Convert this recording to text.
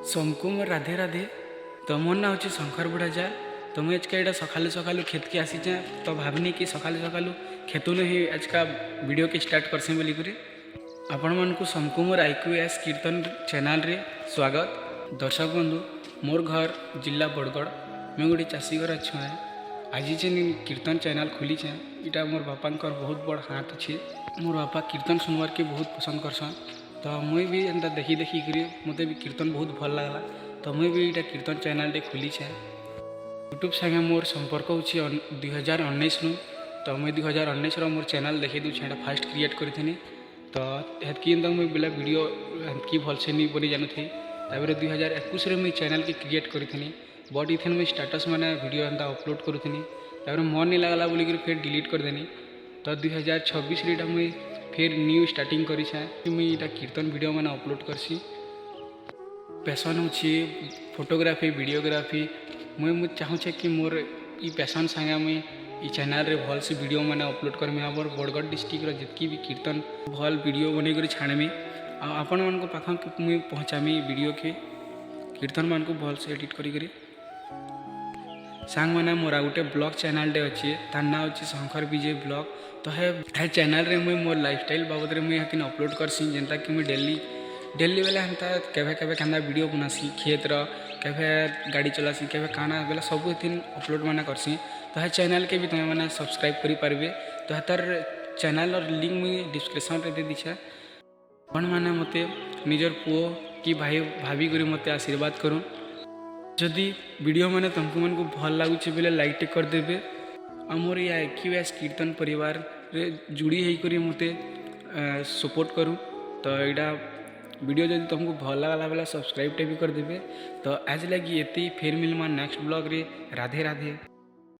सोमकुम राधे राधे। तो मोर ना हूँ शंकर बुढ़ाजा। तो मुझे आजका यहाँ सकालू सकालू खेत के आसीचे। तो भावनी कि सकालू सकालू खेतु ही आजका वीडियो के स्टार्ट करसे बोलिकी आपण मानक सोमकुमर IQS कीर्तन चैनल रे स्वागत। दर्शक बंधु, मोर घर जिला बरगढ़। मैं गोटे चाषी घर छुआ। आज जेन कीर्तन चैनल खोली इटा मोर बापा बहुत बड़ हाथ अच्छे। मोर बापा कीर्तन सुनवार के बहुत पसंद करसन। तो मुई भी एंता देखी देखी करी मते भी कीर्तन बहुत भल लगला। तो मुई भी इटा कीर्तन चैनल टे खोली यूट्यूब संगे मोर संपर्क हो 2019 नु। तो मुई 2019 मोर चैनल देखी दूँ फास्ट क्रिएट करी। तो हेतकी मुझे बोला वीडियो हेतकी भलसे नहीं बनी जानू थी। तापर 2021 मुझे चैनल के क्रिएट करी। बट इथेन मुझे स्टाटस मैंने वीडियो एंता अपलोड करूँ। तापर मन नहीं लगला बोलिक फिर डिलीट करदेनी। तो 2026 मुझे फिर न्यू स्टार्टिंग करी मुझे कीर्तन वीडियो मैंने अपलोड करसी। पैसन होची फोटोग्राफी वीडियोग्राफी। मुझे चाहूँचे कि मोर ई पैसन संगे मुझे ई चैनल रे भल से वीडियो मैंने अपलोड करमी। आमर बरगढ़ डिस्ट्रिक्ट जितकी भी कीर्तन भल वीडियो बन कर छाड़मी आपण मान पाख मुझे पहुँचामी वीडियो के कीर्तन मान को भल से एडिट करी सांग मैंने मोर गोटे ब्लॉग चैनल टे अच्छे तार ना अच्छे शंकर विजय ब्लॉग। तो है चैनल रे मुझे मोर लाइफस्टाइल बाबद में मुझे अपलोड करसी जेनता कि मुझे डेली बेले हेन्ता केवे केवे केन्ता वीडियो बनासी खेतर केवे गाड़ी चलासी केवे काना बेला सब अपलोड मैंने करसी। तो है चैनल के भी तुम मैंने सब्सक्राइब करें। तो तार चैनल और लिंक मुझे डिस्क्रिप्शन रे दे दीछे। आपण मैंने मते निजर पुओ कि भाई भाभी करी मते आशीर्वाद करूँ। जदि वीडियो मैंने तुमको मन को भल लगुच बोले लाइक करदेवे। आमर ये IQS कीर्तन परिवार रे जुड़ी होकर मते सपोर्ट करूँ। तो यहाँ वीडियो जब तुमको भल लगला बेला सब्सक्राइब भी करदेवे। तो आज लगी ये फिर मिलमा नेक्स्ट ब्लॉग रे। राधे राधे।